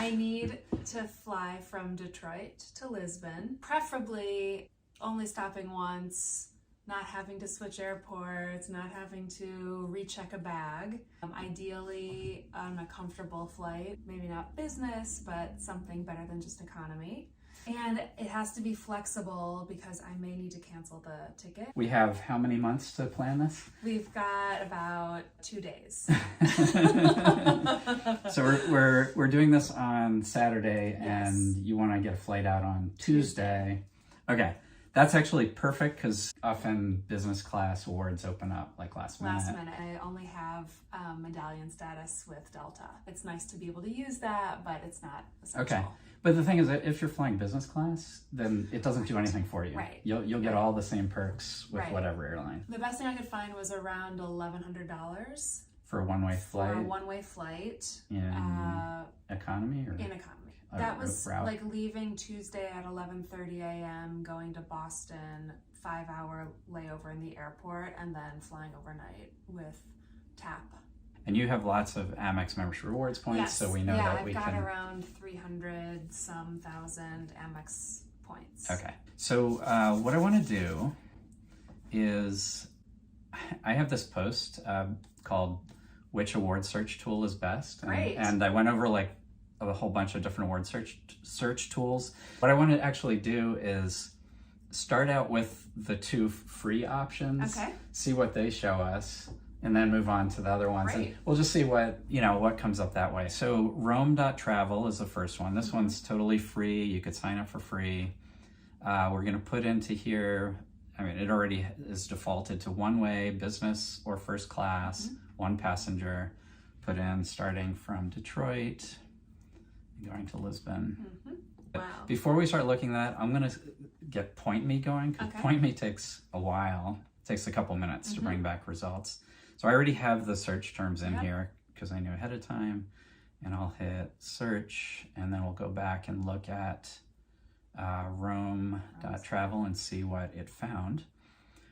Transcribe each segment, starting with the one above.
I need to fly from Detroit to Lisbon, preferably only stopping once, not having to switch airports, not having to recheck a bag. Ideally on a comfortable flight, maybe not business, but something better than just economy. And it has to be flexible because I may need to cancel the ticket. We have how many months to plan this? We've got about 2 days. So we're doing this on Saturday, Yes. and you want to get a flight out on Tuesday. Okay, that's actually perfect because often business class awards open up like last minute. I only have medallion status with Delta. It's nice to be able to use that, but it's not essential. Okay, but the thing is that if you're flying business class, then it doesn't do anything for you. Right. You'll get all the same perks with Right. whatever airline. The best thing I could find was around $1,100 For a one-way flight. for a one-way flight in economy or in economy. a That was route? like leaving Tuesday at 11:30 a.m., going to Boston, 5-hour layover in the airport, and then flying overnight with TAP. And you have lots of Amex membership rewards points, Yes. so we know that we I've can. got around 300-some thousand Amex points. Okay, so what I want to do is I have this post called "Which Award Search Tool is Best," Great. and I went over like a whole bunch of different award search tools. What I want to actually do is start out with the 2 free options, Okay. see what they show us, and then move on to the other ones. Great. And we'll just see what comes up that way. So Rome.travel is the first one. This one's totally free. You could sign up for free. We're going to put into here, I mean, it already is defaulted to one-way, business or first class, 1 passenger. Put in starting from Detroit, going to Lisbon. Wow. Before we start looking at that, I'm going to get Point Me going, because Okay. Point Me takes a while. It takes a couple minutes to bring back results. So I already have the search terms in here because I knew ahead of time, and I'll hit search, and then we'll go back and look at Rome.travel and see what it found.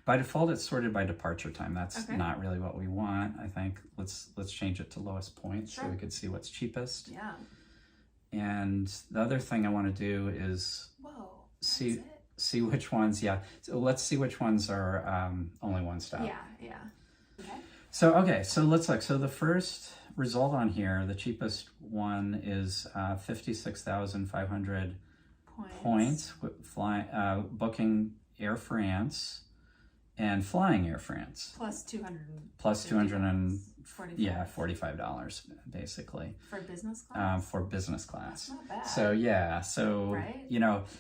By default, it's sorted by departure time. That's not really what we want. I think let's change it to lowest points so we could see what's cheapest. Yeah. And the other thing I want to do is see which ones. Yeah, so let's see which ones are only one stop. Yeah. Okay. So let's look. So the first result on here, the cheapest one is 56,500 points. Booking Air France and flying Air France. Plus 200. Plus 200 and $45. $45 basically. For business class? For business class. That's not bad. So Right?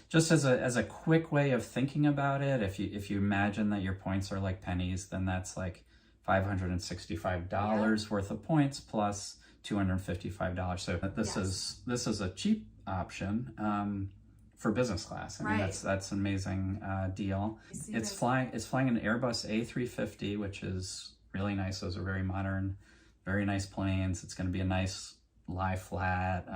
just as a quick way of thinking about it, if you imagine that your points are like pennies, then that's like $565 worth of points plus $255. So this is a cheap option for business class. I mean, that's an amazing deal. It's flying an Airbus A350, which is really nice. Those are very modern, very nice planes. It's going to be a nice lie flat.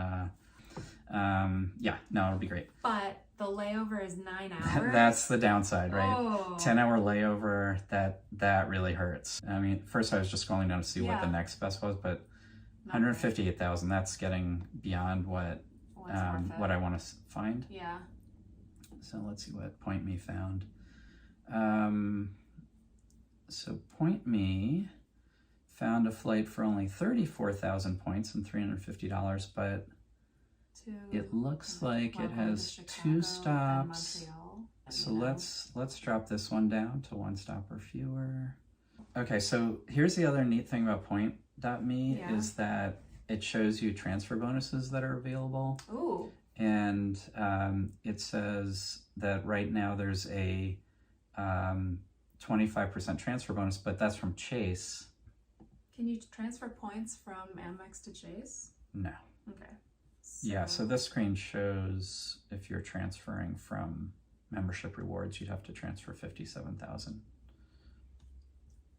It'll be great. But the layover is 9 hours. That's the downside, right? Oh. 10-hour layover, that really hurts. I mean, first I was just scrolling down to see what the next best was, but 158,000, that's getting beyond what I want to find. Yeah. So let's see what Point Me found. So Point Me found a flight for only 34,000 points and $350, but it looks like it has 2 stops. So let's drop this one down to 1 stop or fewer. Okay, so here's the other neat thing about Point.me is that it shows you transfer bonuses that are available. Ooh. And it says that right now there's a 25% transfer bonus, but that's from Chase. Can you transfer points from Amex to Chase? No. Okay. So this screen shows if you're transferring from membership rewards, you'd have to transfer 57,000.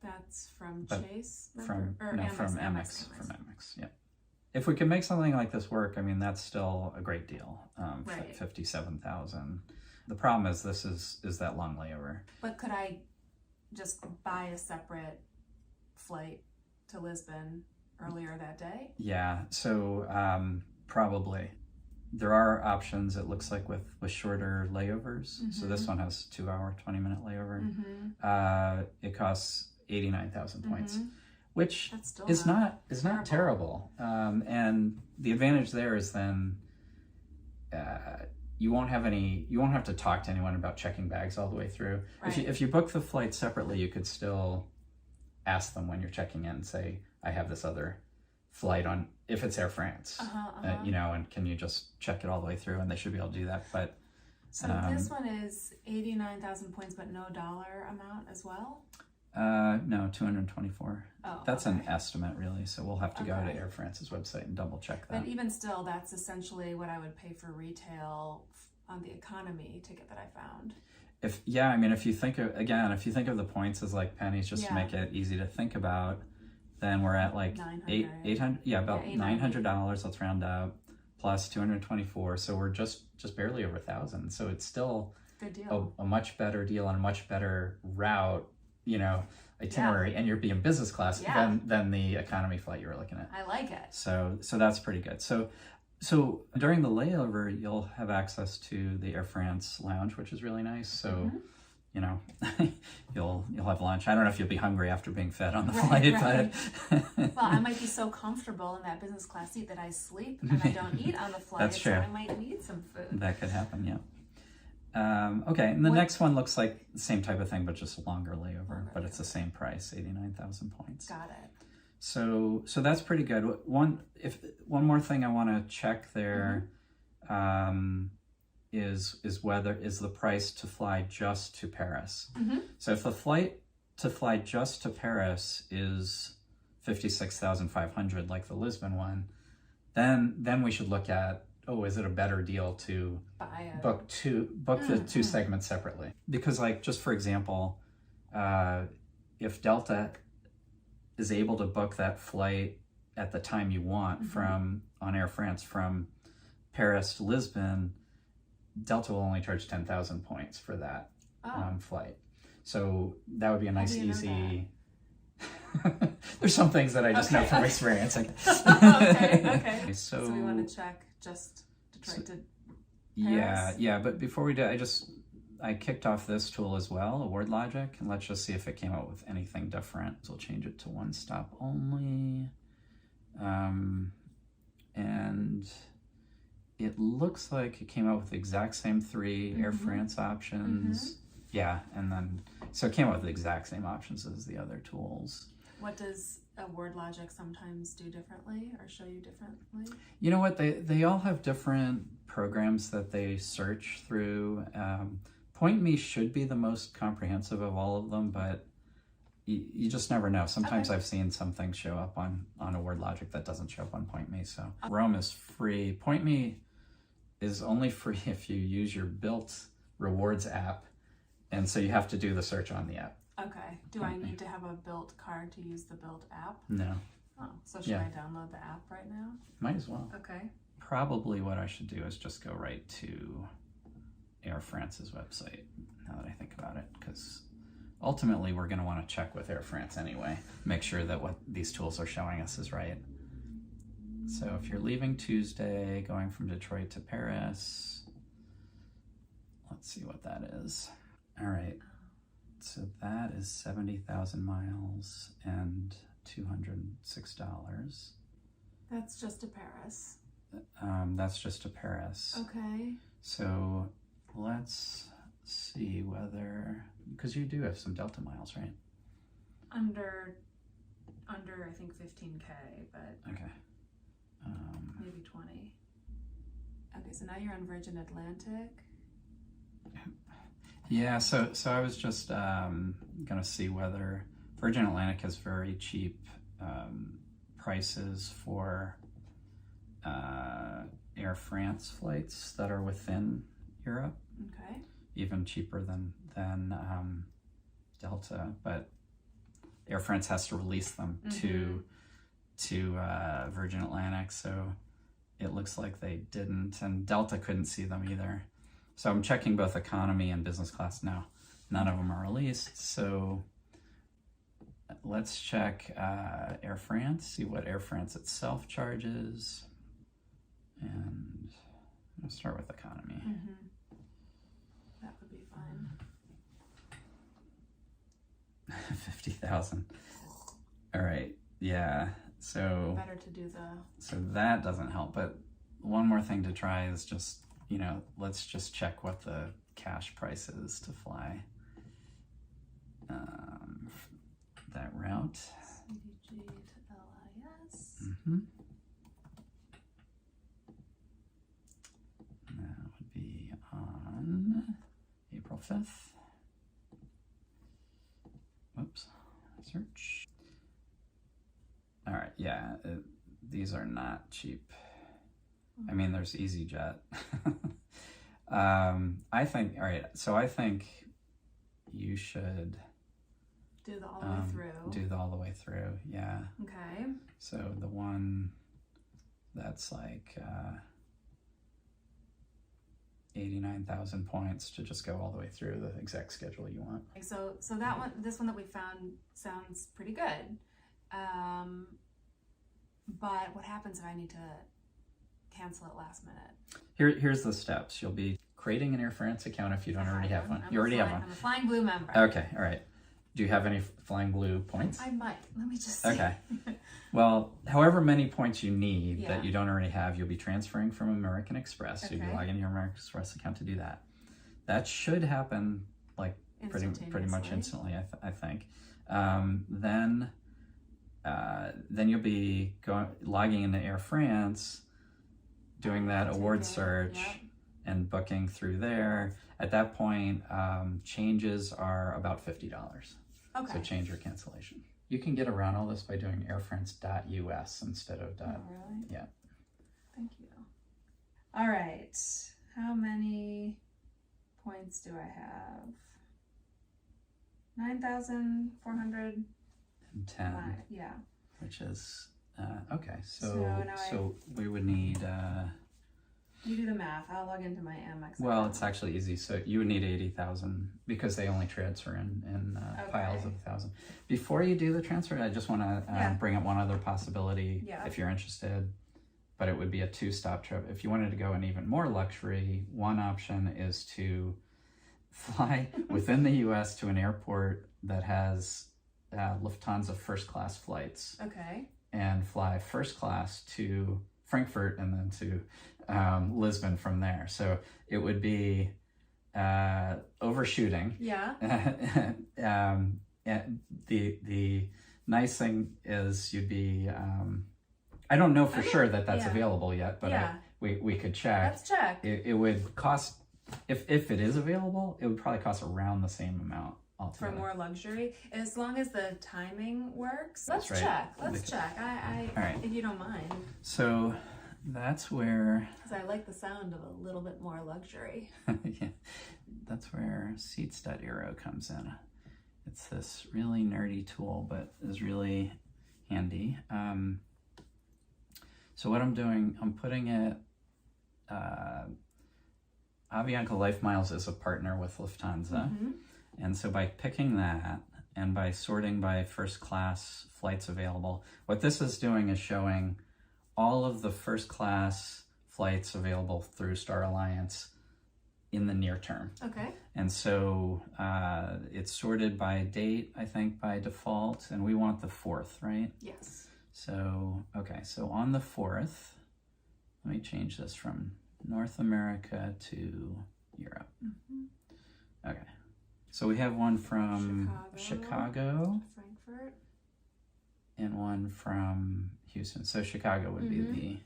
That's from Chase? From Amex. From Amex, yeah. If we can make something like this work, I mean, that's still a great deal. 57,000. The problem is this is that long layover. But could I just buy a separate flight to Lisbon earlier that day? Yeah, so probably. there are options, it looks like, with shorter layovers. So this one has 2-hour, 20-minute layover. It costs 89,000 points, which is not terrible. And the advantage there is then you won't have to talk to anyone about checking bags all the way through. Right. If you book the flight separately, you could still ask them when you're checking in, say, I have this other flight on, if it's Air France, you know, and can you just check it all the way through, and they should be able to do that. But so this one is 89,000 points, but no dollar amount as well? No, 224. Oh, that's an estimate, really, so we'll have to go to Air France's website and double check that. But even still, that's essentially what I would pay for retail on the economy ticket that I found. If you think of the points as like pennies, just to make it easy to think about, then we're at like $900. Let's round up, plus 224. So we're just barely over 1,000. So it's still good deal. A much better deal and a much better route, you know, itinerary, and you're being business class than the economy flight you were looking at. I like it. So that's pretty good. So during the layover, you'll have access to the Air France lounge, which is really nice. So, you know, you'll have lunch. I don't know if you'll be hungry after being fed on the flight, but well, I might be so comfortable in that business class seat that I sleep and I don't eat on the flight. That's true. So I might need some food. That could happen, yeah. Okay, and the next one looks like the same type of thing, but just a longer layover. But it's the same price, 89,000 points. Got it. So that's pretty good. One more thing I want to check there is the price to fly just to Paris. So if the flight to fly just to Paris is 56,500, like the Lisbon one, then we should look at, is it a better deal to book the two segments separately? Because, like, just for example, if Delta is able to book that flight at the time you want on Air France from Paris to Lisbon, Delta will only charge 10,000 points for that flight. So that would be a nice, easy... There's some things that I just know from experience. Okay. So we want to check just Detroit to Paris? Yeah, but before we do, I kicked off this tool as well, Award Logic, and let's just see if it came out with anything different. So we'll change it to one stop only. And it looks like it came out with the exact same 3 Air France options. Yeah, and then, so it came out with the exact same options as the other tools. What does Award Logic sometimes do differently or show you differently? You know what, they all have different programs that they search through. Point Me should be the most comprehensive of all of them, but you just never know. Sometimes I've seen some things show up on Award Logic that doesn't show up on Point Me. So Rome is free. Point Me is only free if you use your built rewards app, and so you have to do the search on the app. Okay. Do I need to have a built card to use the built app? No. Oh, so should I download the app right now? Might as well. Okay. Probably what I should do is just go right to Air France's website, now that I think about it, because ultimately we're going to want to check with Air France anyway, make sure that what these tools are showing us is right. So if you're leaving Tuesday, going from Detroit to Paris, let's see what that is. All right, so that is 70,000 miles and $206. That's just to Paris. That's just to Paris. Okay. So let's see whether, because you do have some Delta miles, right? Under I think 15K, but okay. Maybe 20. Okay, so now you're on Virgin Atlantic. Yeah, so I was just gonna see whether Virgin Atlantic has very cheap prices for Air France flights that are within Europe. Okay. Even cheaper than Delta, but Air France has to release them to Virgin Atlantic, so it looks like they didn't, and Delta couldn't see them either. So I'm checking both economy and business class now. None of them are released, so let's check Air France, see what Air France itself charges. And I'll start with economy. That would be fine. 50,000. All right. Yeah. So better to do the. So that doesn't help. But one more thing to try is just, let's just check what the cash price is to fly that route. CDG to LIS. That would be on April 5th. Whoops. Search. All right. Yeah. These are not cheap. I mean, there's EasyJet. I think, all right. So I think you should do the all the way through. Do the all the way through. Yeah. Okay. So the one that's like 89,000 points to just go all the way through the exact schedule you want. So this one that we found sounds pretty good. But what happens if I need to cancel it last minute? Here's the steps. You'll be creating an Air France account if you don't already have one. You already have one. I'm a Flying Blue member. Okay, all right. Do you have any Flying Blue points? I might. Let me just see. Okay. Well, however many points you need that you don't already have, you'll be transferring from American Express. So you'll be logging your American Express account to do that. That should happen like pretty much instantly, I think. Then you'll be logging into Air France, doing that award search and booking through there. At that point, changes are about $50. Okay. So change your cancellation. You can get around all this by doing airfrance.us instead of Oh, really? Yeah. Thank you. All right. How many points do I have? 9,410. Yeah. Which is okay. So we would need. You do the math. I'll log into my Amex. Well, it's actually easy. So you would need 80,000 because they only transfer in piles of 1,000. Before you do the transfer, I just want to bring up one other possibility if you're interested. But it would be a 2-stop trip. If you wanted to go in even more luxury, one option is to fly within the U.S. to an airport that has Lufthansa first class flights. Okay. And fly first class to Frankfurt and then to Lisbon from there. So it would be overshooting. Yeah. The nice thing is you'd be. I don't know for sure that that's available yet, but we could check. Let's check. It would cost if it is available. It would probably cost around the same amount. Altogether. For more luxury, as long as the timing works. Let's check. Let's check. I all right. If you don't mind. So that's where. Because I like the sound of a little bit more luxury. Yeah, that's where seats.aero comes in. It's this really nerdy tool, but is really handy. So what I'm doing, I'm putting it. Avianca Life Miles is a partner with Lufthansa. And so by picking that and by sorting by first class flights available, what this is doing is showing all of the first class flights available through Star Alliance in the near term. Okay. And so it's sorted by date, I think, by default, and we want the 4th, right? Yes. So, okay, so on the 4th, let me change this from North America to Europe. Okay. So we have one from Chicago Frankfurt, and one from Houston. So Chicago would be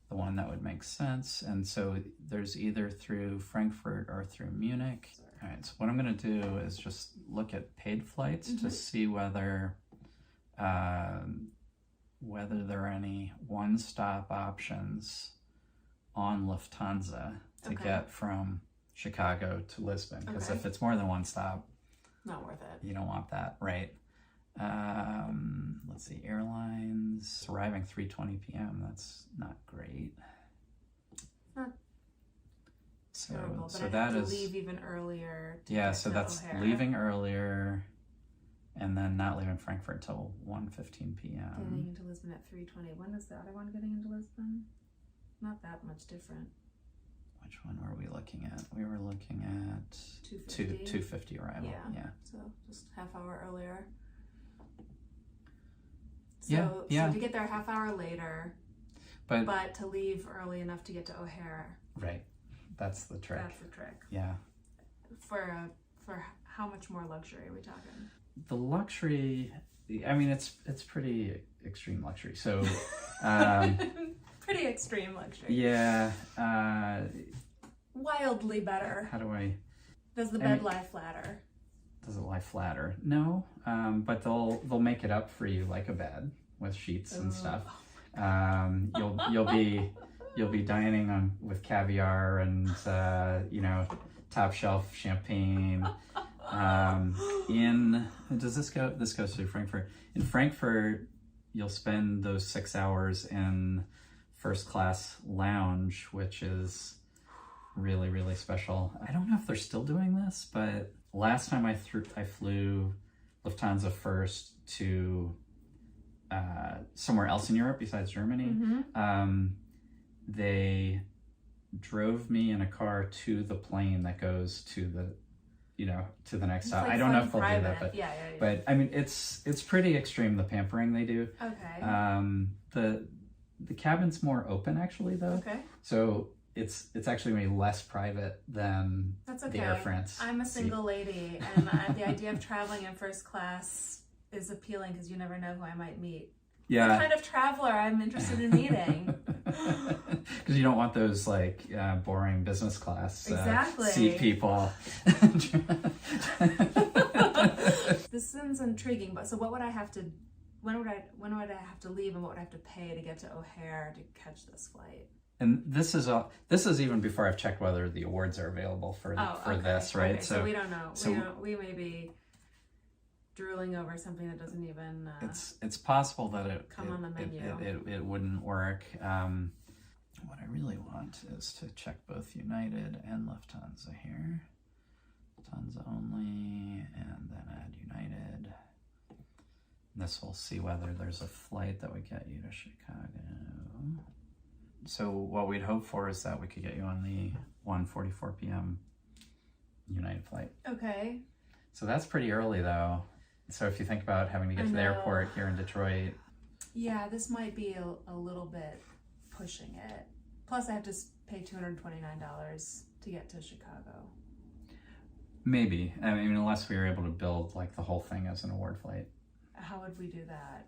the one that would make sense. And so there's either through Frankfurt or through Munich. All right, so what I'm going to do is just look at paid flights to see whether there are any one-stop options on Lufthansa to get from Chicago to Lisbon, because if it's more than one stop, not worth it. You don't want that, right? Let's see, airlines arriving 3:20 p.m. That's not great. Not terrible, so but that I have is to leave even earlier. So that's O'Hare. Leaving earlier, and then not leaving Frankfurt until 1:15 p.m. Getting into Lisbon at 3:20. When is the other one getting into Lisbon? Not that much different. which one were we looking at? We were looking at 2:50 arrival. Yeah. So just half hour earlier. So to get there a half hour later, but to leave early enough to get to O'Hare. Right. That's the trick. That's the trick. Yeah. For how much more luxury are we talking? The luxury, I mean, it's pretty extreme luxury. So, pretty extreme luxury. Yeah. Wildly better. How do I? Does the bed lie flatter? Does it lie flatter? No. But they'll make it up for you like a bed with sheets and stuff. You'll be dining with caviar and top shelf champagne. This goes to Frankfurt. In Frankfurt, you'll spend those 6 hours in first class lounge, which is really, really special. I don't know if they're still doing this, but last time I flew Lufthansa first to somewhere else in Europe besides Germany. They drove me in a car to the plane that goes to the next stop. Like I don't know if they'll private. do that, but yeah. But I mean, it's pretty extreme, the pampering they do. Okay. The cabin's more open actually, though. Okay. So it's actually maybe less private than the Air France. I'm a single lady, and the idea of traveling in first class is appealing because you never know who I might meet. Yeah. The kind of traveler I'm interested in meeting. Because you don't want those boring business class seat people. This sounds intriguing, but so what would I have to? When would I have to leave, and what would I have to pay to get to O'Hare to catch this flight? And this is even before I've checked whether the awards are available for this, right? Okay, so we don't know. We may be drooling over something that doesn't even. It's possible that it come on the menu. It wouldn't work. What I really want is to check both United and Lufthansa here. Lufthansa only, and then add United. This will see whether there's a flight that would get you to Chicago. So what we'd hope for is that we could get you on the 1:44 p.m. United flight. Okay. So that's pretty early, though. So if you think about having to get to the airport here in Detroit. Yeah, this might be a little bit pushing it. Plus I have to pay $229 to get to Chicago. Maybe. I mean, unless we were able to build the whole thing as an award flight. How would we do that?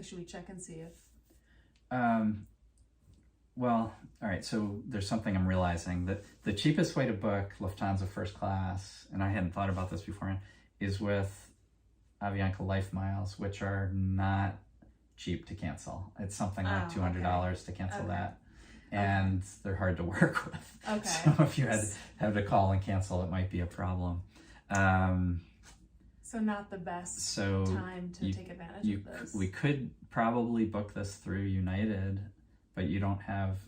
Should we check and see if... Well, all right, so there's something I'm realizing. That the cheapest way to book Lufthansa first class, and I hadn't thought about this beforehand, is with Avianca Life Miles, which are not cheap to cancel. It's something like $200 to cancel that. And they're hard to work with. Okay. So if you had to call and cancel, it might be a problem. So not the best time to take advantage of this. We could probably book this through United, but you don't have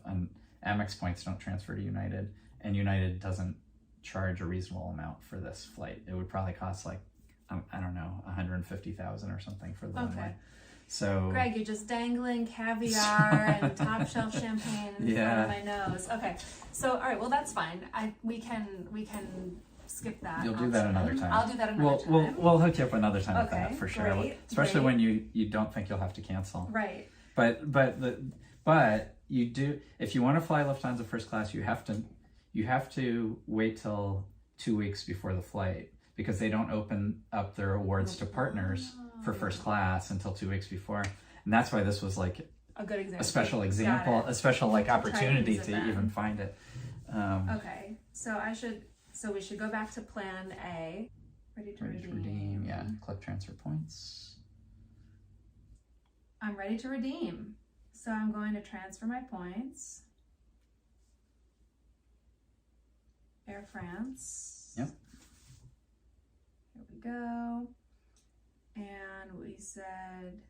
Amex points don't transfer to United, and United doesn't charge a reasonable amount for this flight. It would probably cost I don't know, $150,000 or something for the one way. So Greg, you're just dangling caviar and top shelf champagne in front of my nose. Okay, so all right, well that's fine. We can skip that. You'll do that another time. I'll do that another time. We'll hook you up another time with that for sure. Great, especially when you don't think you'll have to cancel. Right. But you do, if you want to fly Lufthansa first class, you have to wait till 2 weeks before the flight, because they don't open up their awards to partners for first class until 2 weeks before. And that's why this was a good example. A special example, a special opportunity to even find it. Okay. So we should go back to plan A. Ready to redeem. Yeah. Click transfer points. I'm ready to redeem. So I'm going to transfer my points. Air France. Yep. Here we go. And we said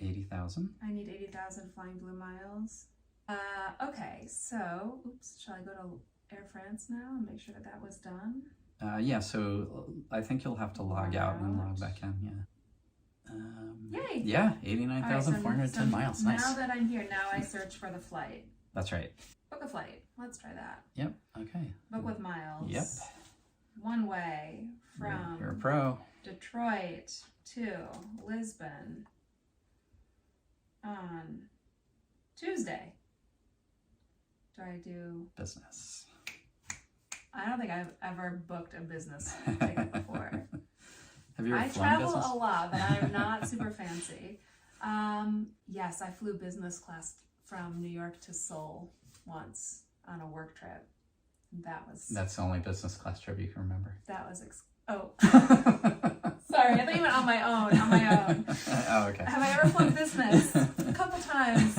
80,000. I need 80,000 Flying Blue miles. Okay, so shall I go to Air France now and make sure that was done? Yeah, so I think you'll have to log out and log back in, yeah. Yay! Yeah, 89,410 miles, nice. Now that I'm here, now I search for the flight. That's right. Book a flight. Let's try that. Yep. Okay. Book with miles. Yep. One way from You're a pro. Detroit to Lisbon on Tuesday. Do I do Business. I don't think I've ever booked a business ticket before. Have you ever I flown travel business? a lot, but I'm not super fancy. Yes, I flew business class from New York to Seoul once on a work trip. That's the only business class trip you can remember. Oh. Sorry, I thought you meant on my own. Oh, okay. Have I ever flown business? A couple times.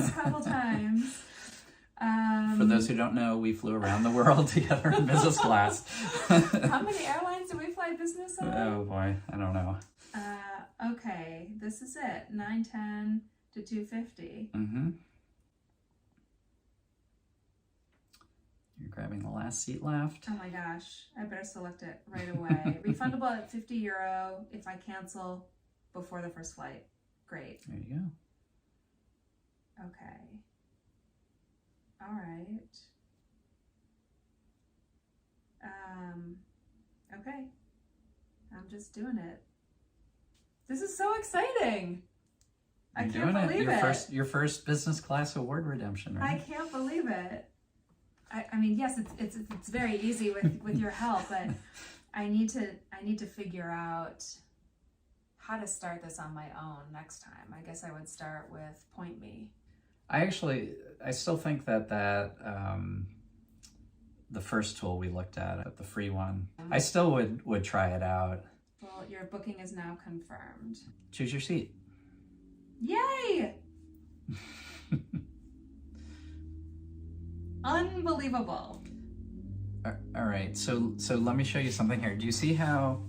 For those who don't know, we flew around the world together in business class. How many airlines do we fly business on? Oh boy, I don't know. Okay, this is it. 9:10 to 2:50. Mm-hmm. You're grabbing the last seat left. Oh my gosh, I better select it right away. Refundable at €50 if I cancel before the first flight. Great. There you go. Okay. All right. Okay. I'm just doing it. This is so exciting. I can't believe it. Your first business class award redemption, right? I can't believe it. I mean, yes, it's very easy with your help, but I need to figure out how to start this on my own next time. I guess I would start with Point Me. I still think that the first tool we looked at, the free one, I still would try it out. Well, your booking is now confirmed. Choose your seat. Yay! Unbelievable. All right, so let me show you something here. Do you see how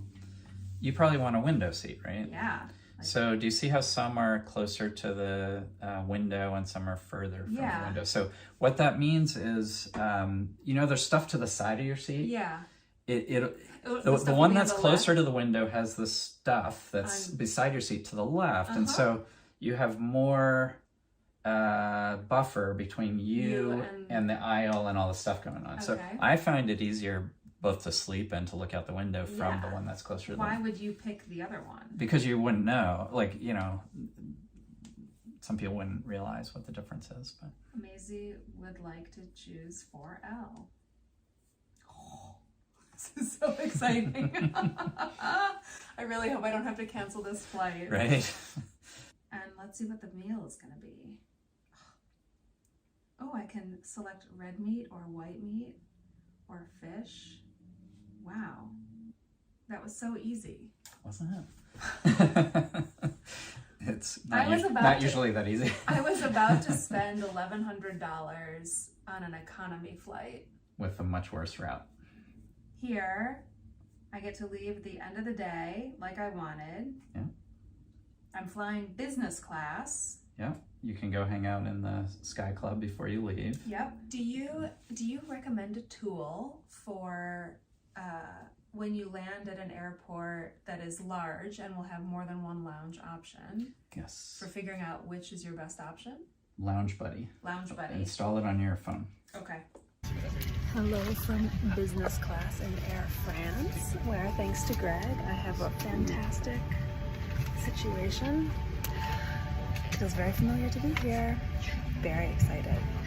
you probably want a window seat, right? Yeah. So do you see how some are closer to the window and some are further from the window? So what that means is, there's stuff to the side of your seat. Yeah. The one that's closer to the window has the stuff that's beside your seat to the left. And so you have more buffer between you and the aisle and all the stuff going on. Okay. So I find it easier both to sleep and to look out the window from the one that's closer to the window. Why would you pick the other one? Because you wouldn't know. Some people wouldn't realize what the difference is. But Maisie would like to choose 4L. Oh, this is so exciting. I really hope I don't have to cancel this flight. Right. And let's see what the meal is going to be. Oh, I can select red meat or white meat or fish. Wow. That was so easy. Wasn't it? It's not usually that easy. I was about to spend $1,100 on an economy flight. With a much worse route. Here, I get to leave at the end of the day like I wanted. Yeah. I'm flying business class. Yeah. You can go hang out in the Sky Club before you leave. Yep. Do you recommend a tool for when you land at an airport that is large and will have more than one lounge option? Yes. For figuring out which is your best option? Lounge Buddy. Lounge Buddy. Install it on your phone. Okay. Hello from business class in Air France, where thanks to Greg, I have a fantastic situation. It feels very familiar to be here. Very excited.